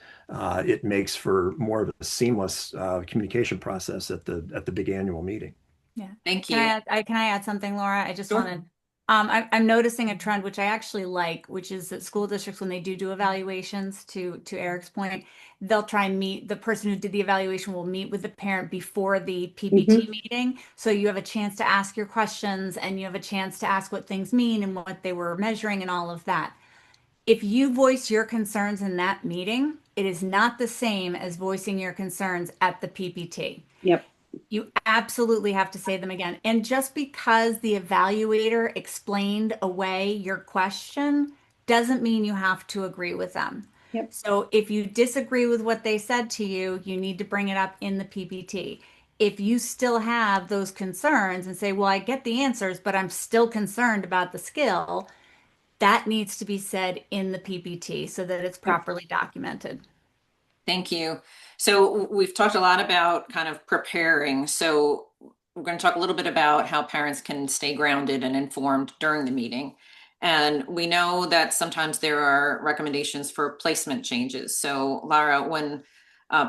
S2: it makes for more of a seamless communication process at the big annual meeting.
S3: Yeah.
S1: Thank
S3: Can I
S1: you.
S3: can I add something, Laura? I just
S1: Sure.
S3: wanted, I'm noticing a trend which I actually like, which is that school districts, when they do evaluations, to Eric's point, they'll try and meet the person who did the evaluation will meet with the parent before the PPT
S4: Mhm.
S3: meeting. So you have a chance to ask your questions and you have a chance to ask what things mean and what they were measuring and all of that. If you voice your concerns in that meeting, it is not the same as voicing your concerns at the PPT.
S4: Yep.
S3: You absolutely have to say them again. And just because the evaluator explained away your question doesn't mean you have to agree with them.
S4: Yep.
S3: So if you disagree with what they said to you, you need to bring it up in the PPT. If you still have those concerns and say, well, I get the answers, but I'm still concerned about the skill, that needs to be said in the PPT so that it's
S4: Yep.
S3: properly documented.
S1: Thank you. So we've talked a lot about kind of preparing. So we're going to talk a little bit about how parents can stay grounded and informed during the meeting. And we know that sometimes there are recommendations for placement changes. So Lara, when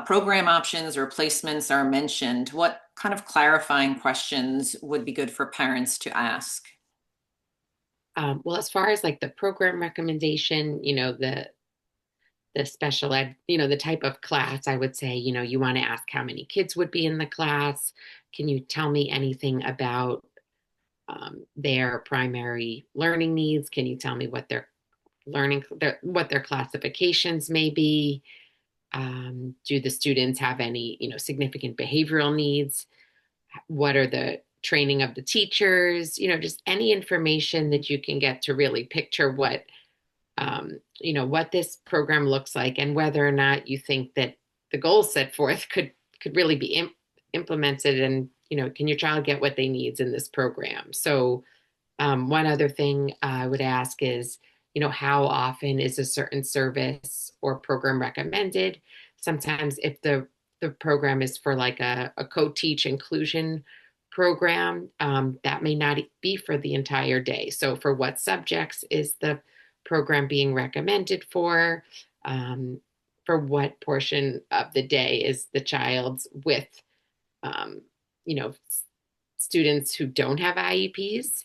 S1: program options or placements are mentioned, what kind of clarifying questions would be good for parents to ask?
S5: Well, as far as like the program recommendation, the special ed, the type of class, I would say, you want to ask how many kids would be in the class. Can you tell me anything about their primary learning needs? Can you tell me what their what their classifications may be? Do the students have any, significant behavioral needs? What are the training of the teachers? Just any information that you can get to really picture what this program looks like and whether or not you think that the goals set forth could really be implemented, and can your child get what they needs in this program. So one other thing I would ask is, how often is a certain service or program recommended? Sometimes if the program is for like a co-teach inclusion program, that may not be for the entire day. So for what subjects is the program being recommended for? For what portion of the day is the child's with, um, you know, students who don't have IEPs?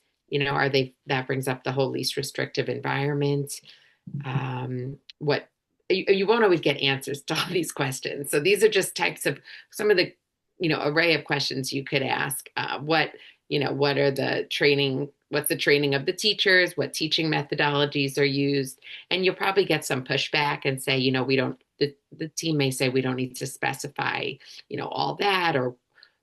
S5: Are they, that brings up the whole least restrictive environment. What you won't always get answers to all these questions. So these are just types of some of the, array of questions you could ask. What are the training? What's the training of the teachers? What teaching methodologies are used? And you'll probably get some pushback and say, we don't, the team may say we don't need to specify, all that, or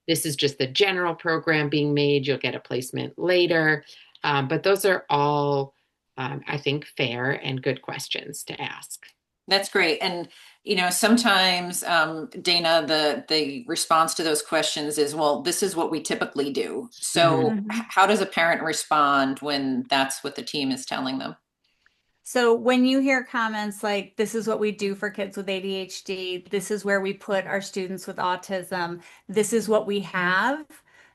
S5: this is just the general program being made. You'll get a placement later. But those are all, I think, fair and good questions to ask.
S1: That's great. And, sometimes, Dana, the response to those questions is, well, this is what we typically do. So
S3: Mhm.
S1: how does a parent respond when that's what the team is telling them?
S3: So when you hear comments like, this is what we do for kids with ADHD, this is where we put our students with autism, this is what we have,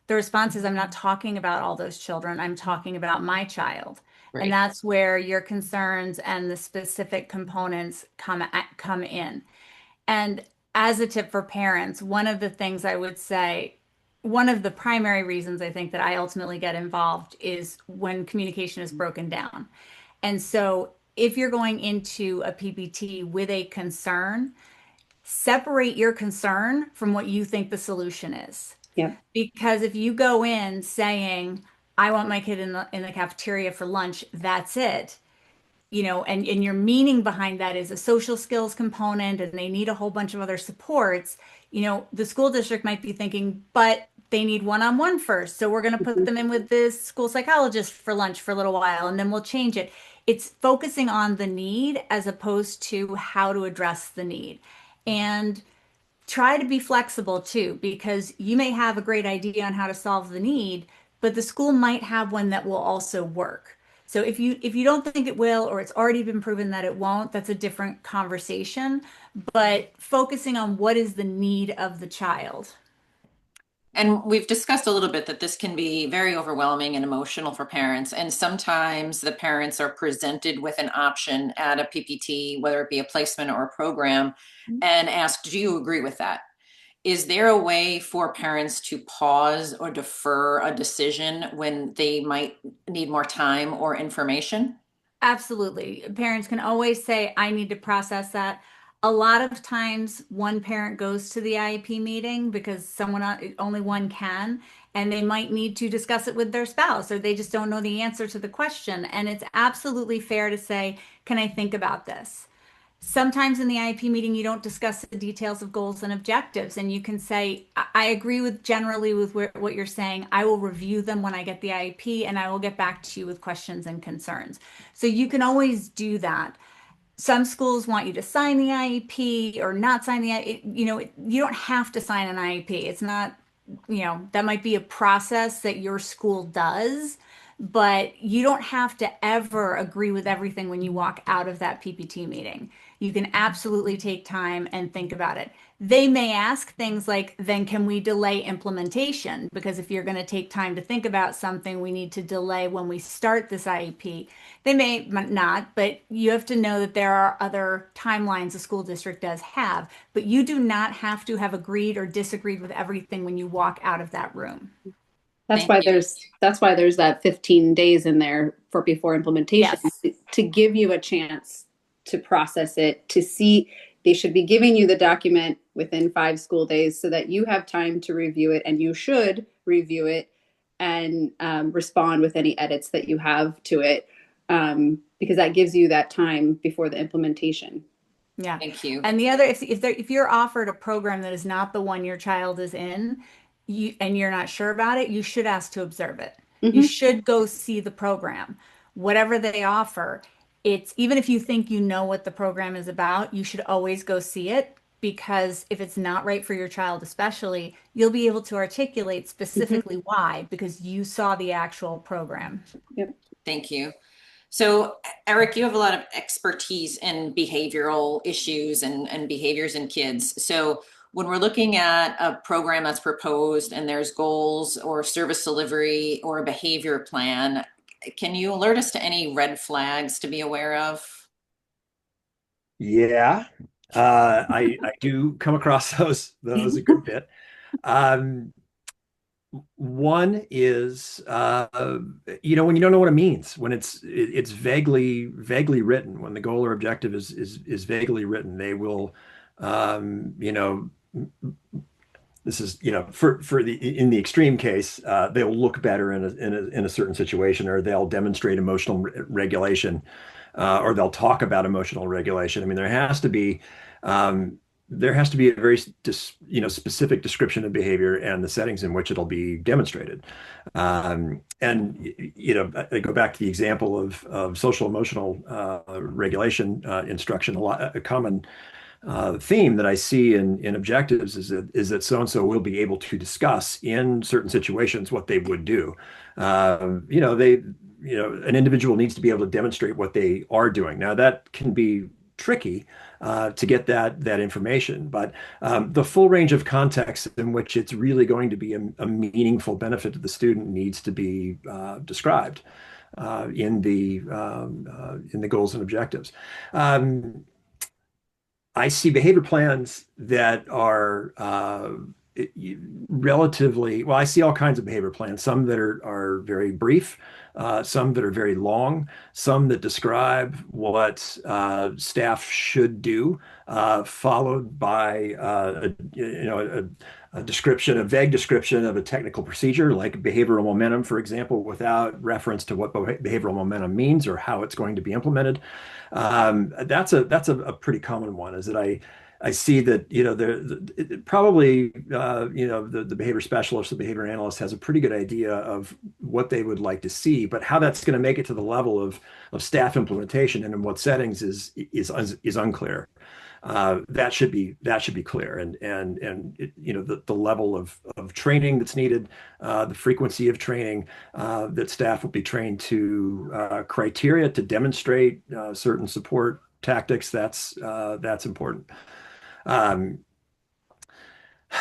S3: the response is, I'm not talking about all those children, I'm talking about my child. And
S5: Right.
S3: that's where your concerns and the specific components come in. And as a tip for parents, one of the things I would say, one of the primary reasons I think that I ultimately get involved is when communication is broken down. And so if you're going into a PPT with a concern, separate your concern from what you think the solution is.
S4: Yep.
S3: Because if you go in saying, I want my kid in the cafeteria for lunch, that's it, and your meaning behind that is a social skills component and they need a whole bunch of other supports, the school district might be thinking, but they need one-on-one first. So we're going to put
S4: Mhm.
S3: them in with this school psychologist for lunch for a little while and then we'll change it. It's focusing on the need as opposed to how to address the need. And try to be flexible too, because you may have a great idea on how to solve the need, but the school might have one that will also work. So if you don't think it will, or it's already been proven that it won't, that's a different conversation. But focusing on what is the need of the child.
S1: And we've discussed a little bit that this can be very overwhelming and emotional for parents. And sometimes the parents are presented with an option at a PPT, whether it be a placement or a program, and asked, do you agree with that? Is there a way for parents to pause or defer a decision when they might need more time or information?
S3: Absolutely. Parents can always say, I need to process that. A lot of times, one parent goes to the IEP meeting because only one can, and they might need to discuss it with their spouse, or they just don't know the answer to the question. And it's absolutely fair to say, can I think about this? Sometimes in the IEP meeting, you don't discuss the details of goals and objectives, and you can say, I agree with generally with what you're saying. I will review them when I get the IEP, and I will get back to you with questions and concerns. So you can always do that. Some schools want you to sign the IEP or not sign the IEP. You don't have to sign an IEP. It's not, that might be a process that your school does, but you don't have to ever agree with everything when you walk out of that PPT meeting. You can absolutely take time and think about it. They may ask things like, then can we delay implementation? Because if you're going to take time to think about something, we need to delay when we start this IEP. They may not, but you have to know that there are other timelines a school district does have. But you do not have to have agreed or disagreed with everything when you walk out of that room.
S1: Thank you.
S4: That's why there's that 15 days in there for before implementation,
S3: Yes.
S4: to give you a chance to process it, to see. They should be giving you the document within 5 school days so that you have time to review it, and you should review it and respond with any edits that you have to it, because that gives you that time before the implementation.
S3: Yeah.
S1: Thank you.
S3: And the other, if you're offered a program that is not the one your child is in, and you're not sure about it, you should ask to observe it. You
S4: Mhm.
S3: should go see the program. Whatever they offer, it's even if you think you know what the program is about, you should always go see it, because if it's not right for your child, especially, you'll be able to articulate specifically why, because you saw the actual program.
S4: Yep.
S1: Thank you. So, Eric, you have a lot of expertise in behavioral issues and behaviors in kids. So, when we're looking at a program that's proposed and there's goals or service delivery or a behavior plan, can you alert us to any red flags to be aware of?
S2: Yeah, I do come across those a good bit. Um, One is, when you don't know what it means, when it's vaguely written, when the goal or objective is vaguely written, they will, um, you know, this is, for in the extreme case, they'll look better in a certain situation, or they'll demonstrate emotional regulation, or they'll talk about emotional regulation. I mean, um, there has to be a very specific description of behavior and the settings in which it'll be demonstrated. And I go back to the example of social emotional regulation instruction. A common theme that I see in objectives is that so and so will be able to discuss in certain situations what they would do. An individual needs to be able to demonstrate what they are doing. Now that can be tricky to get that information, but the full range of contexts in which it's really going to be a meaningful benefit to the student needs to be described in the goals and objectives. I see behavior plans that are relatively well. I see all kinds of behavior plans. Some that are very brief, some that are very long, some that describe what staff should do, followed by a vague description of a technical procedure like behavioral momentum, for example, without reference to what behavioral momentum means or how it's going to be implemented. That's a pretty common one. Is that I see that probably the behavior specialist, the behavior analyst has a pretty good idea of what they would like to see, but how that's going to make it to the level of staff implementation and in what settings is unclear. That should be clear, and the level of training that's needed, the frequency of training that staff will be trained to, criteria to demonstrate certain support tactics. That's important. Um,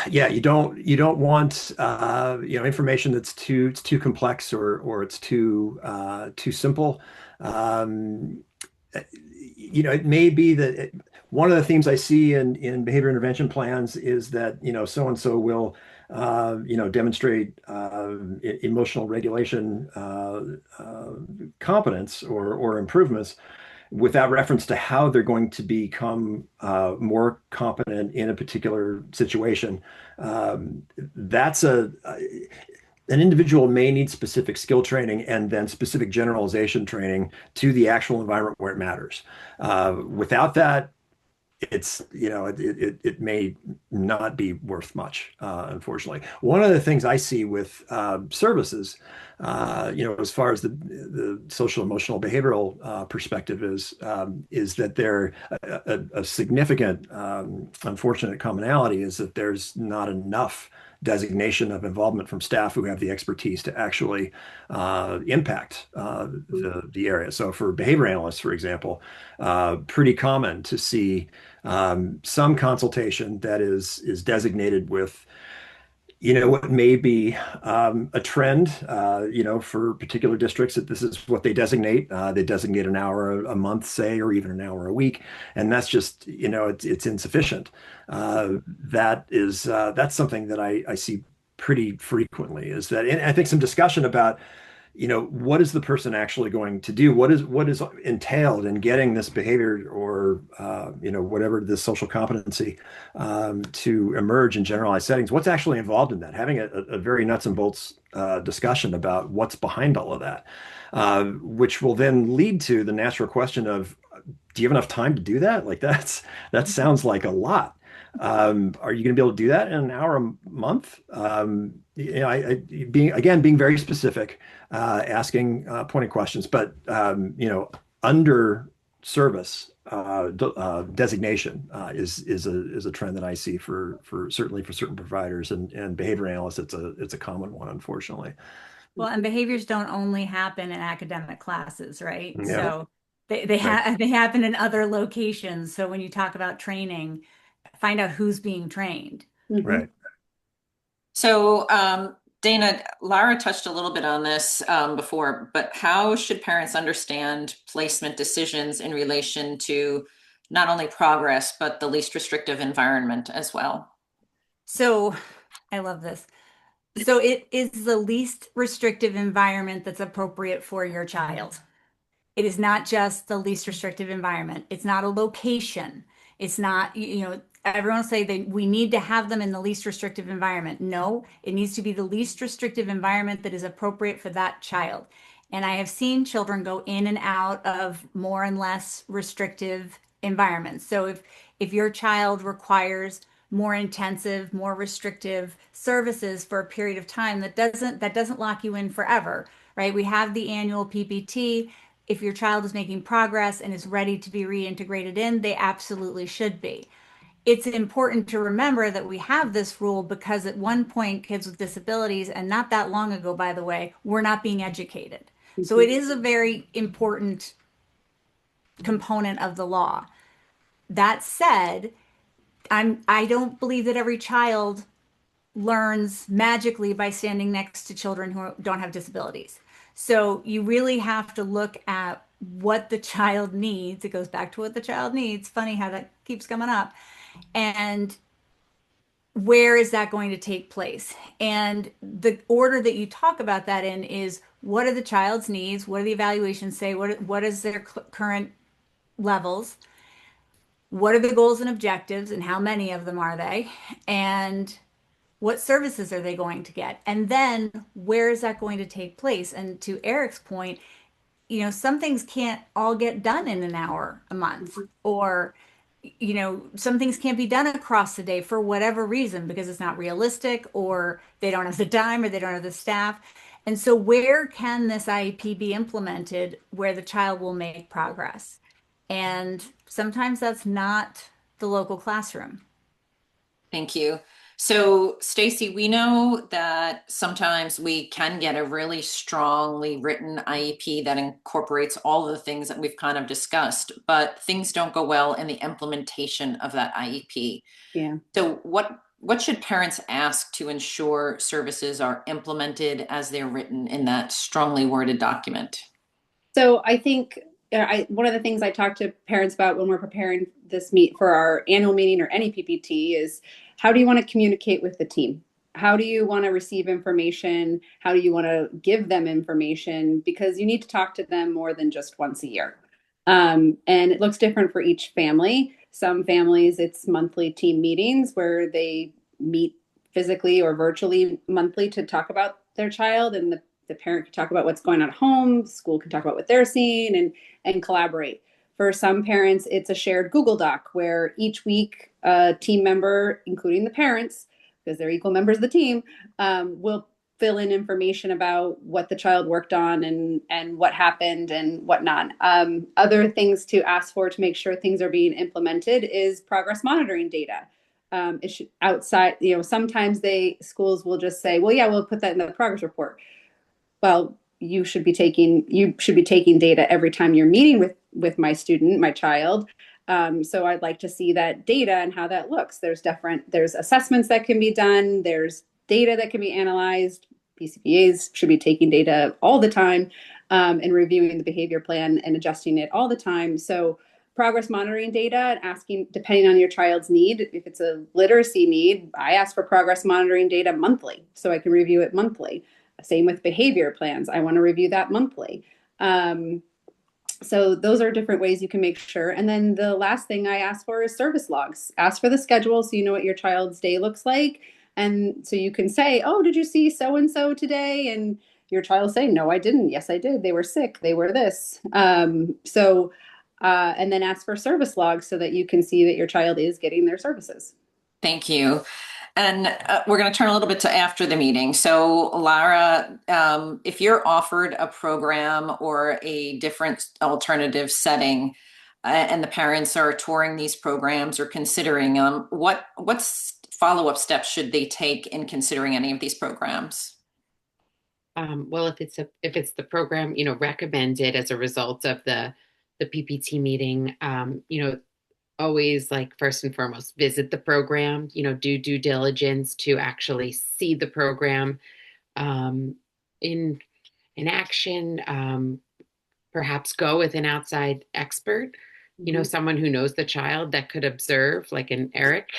S2: Yeah, you don't want information that's too complex or it's too simple. Um, it may be that one of the themes I see in behavior intervention plans is that so and so will demonstrate emotional regulation competence or improvements without reference to how they're going to become more competent in a particular situation. That's an individual may need specific skill training and then specific generalization training to the actual environment where it matters. Without that, it may not be worth much, unfortunately. One of the things I see with services, as far as the social emotional behavioral perspective is that there a significant unfortunate commonality is that there's not enough designation of involvement from staff who have the expertise to actually impact the area. So for behavior analysts, for example, pretty common to see some consultation that is designated with what may be a trend for particular districts that this is what they designate. They designate an hour a month, say, or even an hour a week, and that's just it's insufficient. That's something that I see pretty frequently is that, and I think some discussion about what is the person actually going to do? What is entailed in getting this behavior or whatever this social competency to emerge in generalized settings? What's actually involved in that? Having a very nuts and bolts discussion about what's behind all of that, which will then lead to the natural question of, do you have enough time to do that? Like that sounds like a lot. Are you going to be able to do that in an hour a month? Being very specific, asking pointed questions, but under service designation is a trend that I see for certainly for certain providers and behavior analysts. It's a common one, unfortunately.
S3: Well, and behaviors don't only happen in academic classes, right?
S2: Yeah.
S3: So they
S2: Right.
S3: they happen in other locations. So when you talk about training, find out who's being trained.
S4: Mhm.
S2: Right.
S1: So, Dana, Lara touched a little bit on this before, but how should parents understand placement decisions in relation to not only progress, but the least restrictive environment as well?
S3: So I love this. So it is the least restrictive environment that's appropriate for your child. It is not just the least restrictive environment. It's not a location. It's not, everyone will say that we need to have them in the least restrictive environment. No, it needs to be the least restrictive environment that is appropriate for that child. And I have seen children go in and out of more and less restrictive environments. So if your child requires more intensive, more restrictive services for a period of time, that doesn't lock you in forever, right? We have the annual PPT. If your child is making progress and is ready to be reintegrated in, they absolutely should be. It's important to remember that we have this rule because at one point, kids with disabilities, and not that long ago, by the way, were not being educated. So it is a very important component of the law. That said, I don't believe that every child learns magically by standing next to children who don't have disabilities. So you really have to look at what the child needs. It goes back to what the child needs. Funny how that keeps coming up. And where is that going to take place? And the order that you talk about that in is, what are the child's needs? What do the evaluations say? What is their current levels? What are the goals and objectives, and how many of them are they? And what services are they going to get? And then where is that going to take place? And to Eric's point, some things can't all get done in an hour a month, or some things can't be done across the day for whatever reason, because it's not realistic, or they don't have the time, or they don't have the staff. And so where can this IEP be implemented where the child will make progress? And sometimes that's not the local classroom.
S1: Thank you. So, Stacy, we know that sometimes we can get a really strongly written IEP that incorporates all of the things that we've kind of discussed, but things don't go well in the implementation of that IEP.
S4: Yeah.
S1: So, what what should parents ask to ensure services are implemented as they're written in that strongly worded document?
S4: So I think one of the things I talk to parents about when we're preparing this meet for our annual meeting or any PPT is how do you want to communicate with the team? How do you want to receive information? How do you want to give them information? Because you need to talk to them more than just once a year. And it looks different for each family. Some families, it's monthly team meetings where they meet physically or virtually monthly to talk about their child, and the parent can talk about what's going on at home, school can talk about what they're seeing, and collaborate. For some parents, it's a shared Google Doc where each week a team member, including the parents, because they're equal members of the team, will fill in information about what the child worked on and what happened and whatnot. Other things to ask for to make sure things are being implemented is progress monitoring data. It should outside, sometimes schools will just say, well, yeah, we'll put that in the progress report. Well, you should be taking data every time you're meeting with my child. So I'd like to see that data and how that looks. There's assessments that can be done. There's data that can be analyzed. PCBAs should be taking data all the time, and reviewing the behavior plan and adjusting it all the time. So progress monitoring data and asking, depending on your child's need, if it's a literacy need, I ask for progress monitoring data monthly so I can review it monthly. Same with behavior plans. I want to review that monthly. So those are different ways you can make sure. And then the last thing I ask for is service logs. Ask for the schedule so you know what your child's day looks like. And so you can say, oh, did you see so-and-so today? And your child will say, no, I didn't. Yes, I did. They were sick. They were this. And then ask for service logs so that you can see that your child is getting their services.
S1: Thank you. And we're going to turn a little bit to after the meeting. So, Lara, if you're offered a program or a different alternative setting, and the parents are touring these programs or considering them, what follow-up steps should they take in considering any of these programs?
S5: Well, if it's the program, recommended as a result of the PPT meeting, always, like, first and foremost, visit the program, do due diligence to actually see the program in action. Perhaps go with an outside expert, someone who knows the child that could observe, like an Eric.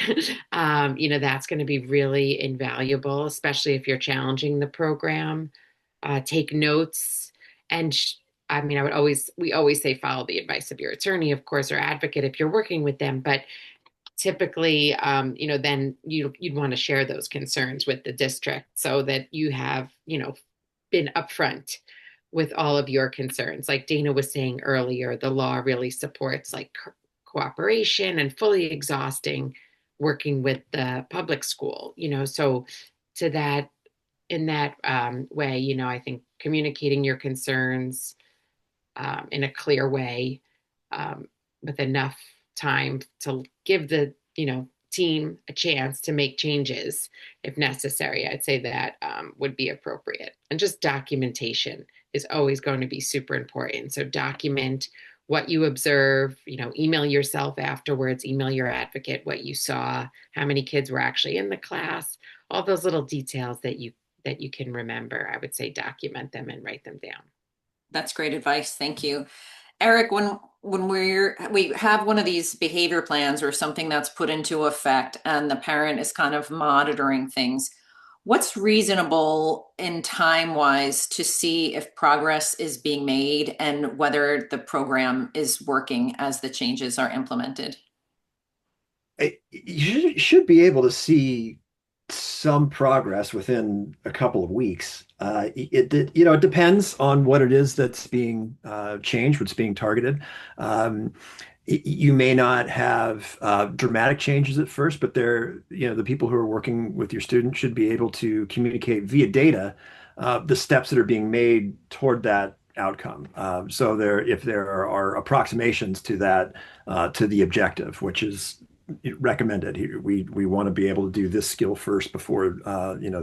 S5: That's going to be really invaluable, especially if you're challenging the program. Take notes. And we always say follow the advice of your attorney, of course, or advocate if you're working with them. But typically, then you'd want to share those concerns with the district so that you have, been upfront with all of your concerns. Like Dana was saying earlier, the law really supports like cooperation and fully exhausting working with the public school, so to that, in that way, I think communicating your concerns in a clear way, with enough time to give the, team a chance to make changes if necessary. I'd say that would be appropriate. And just documentation is always going to be super important. So document what you observe, email yourself afterwards, email your advocate what you saw, how many kids were actually in the class, all those little details that you can remember. I would say document them and write them down.
S1: That's great advice. Thank you. Eric, when we have one of these behavior plans or something that's put into effect and the parent is kind of monitoring things, what's reasonable in time-wise to see if progress is being made and whether the program is working as the changes are implemented?
S2: You should be able to see some progress within a couple of weeks. It depends on what it is that's being changed, what's being targeted. You may not have dramatic changes at first, but the people who are working with your student should be able to communicate via data the steps that are being made toward that outcome. So if there are approximations to that, to the objective, which is recommended. We want to be able to do this skill first before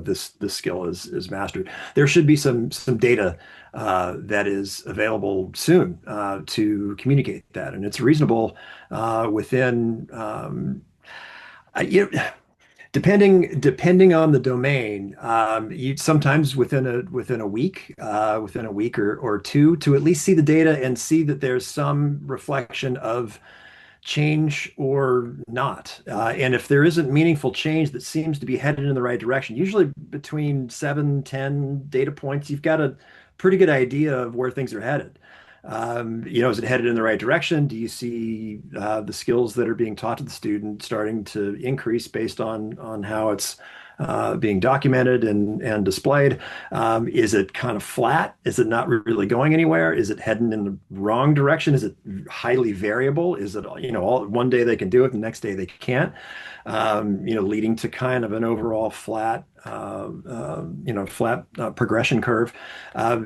S2: this skill is mastered. There should be some data that is available soon to communicate that, and it's reasonable within. Depending on the domain, you sometimes within a week or two, to at least see the data and see that there's some reflection of change or not. And if there isn't meaningful change that seems to be headed in the right direction, usually between 7, 10 data points, you've got a pretty good idea of where things are headed. Is it headed in the right direction? Do you see the skills that are being taught to the student starting to increase based on how it's being documented and displayed? Is it kind of flat? Is it not really going anywhere? Is it heading in the wrong direction? Is it highly variable? Is it, all one day they can do it, the next day they can't? Leading to kind of an overall flat progression curve.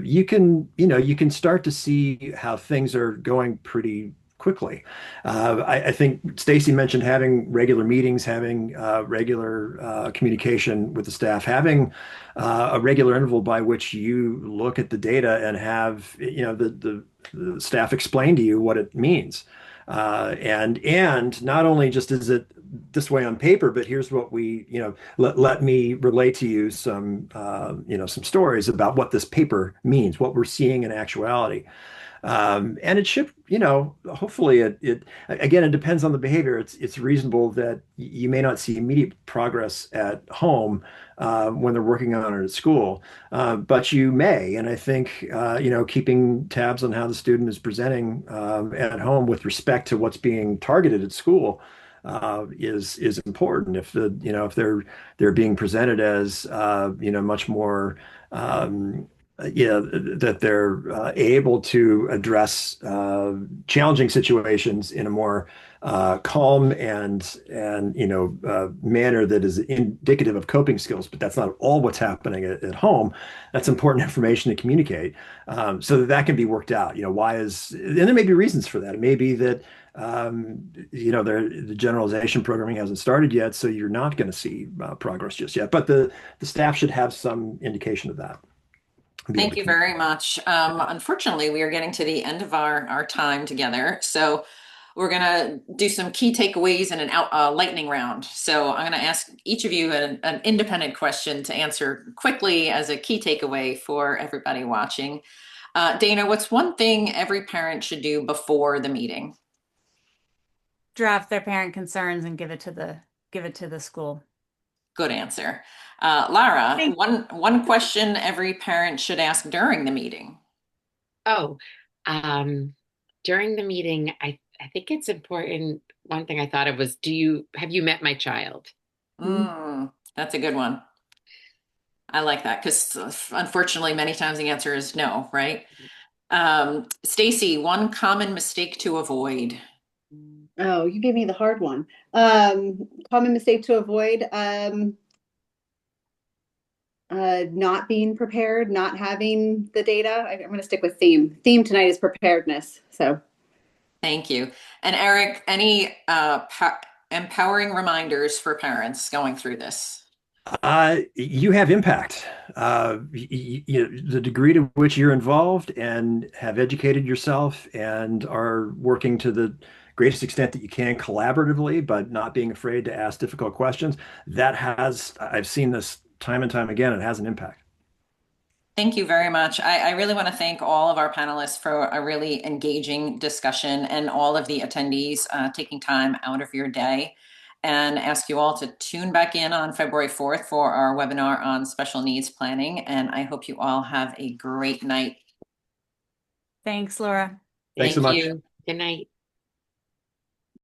S2: You can start to see how things are going pretty quickly. I think Stacy mentioned having regular meetings, having regular communication with the staff, having a regular interval by which you look at the data and have the staff explain to you what it means. And not only just is it this way on paper, but here's what let me relate to you some stories about what this paper means, what we're seeing in actuality. And it should, hopefully it again, it depends on the behavior. It's reasonable that you may not see immediate progress at home when they're working on it at school, but you may. And I think, keeping tabs on how the student is presenting at home with respect to what's being targeted at school is important. If they're being presented as, much more that they're able to address challenging situations in a more calm and manner that is indicative of coping skills, but that's not all what's happening at home. That's important information to communicate, so that can be worked out. And there may be reasons for that. It may be that the generalization programming hasn't started yet, so you're not going to see progress just yet. But the staff should have some indication of that.
S1: Thank you very much. Unfortunately, we are getting to the end of our time together. So we're going to do some key takeaways and an lightning round. So I'm going to ask each of you an independent question to answer quickly as a key takeaway for everybody watching. Dana, what's one thing every parent should do before the meeting?
S3: Draft their parent concerns and give it to the school.
S1: Good answer. Lara,
S3: Thank-
S1: one question every parent should ask during the meeting.
S5: Oh, during the meeting, I think it's important. One thing I thought of was, have you met my child?
S1: That's a good one. I like that because unfortunately, many times the answer is no, right? Stacy, one common mistake to avoid.
S4: Oh, you gave me the hard one. Common mistake to avoid. Not being prepared, not having the data. I'm going to stick with theme. Theme tonight is preparedness. So,
S1: thank you. And Eric, any empowering reminders for parents going through this?
S2: You have impact. The degree to which you're involved and have educated yourself and are working to the greatest extent that you can collaboratively, but not being afraid to ask difficult questions. I've seen this time and time again, it has an impact.
S1: Thank you very much. I really want to thank all of our panelists for a really engaging discussion and all of the attendees taking time out of your day, and ask you all to tune back in on February 4th for our webinar on special needs planning. And I hope you all have a great night.
S3: Thanks, Laura.
S2: Thanks so much.
S5: Thank you. Good night.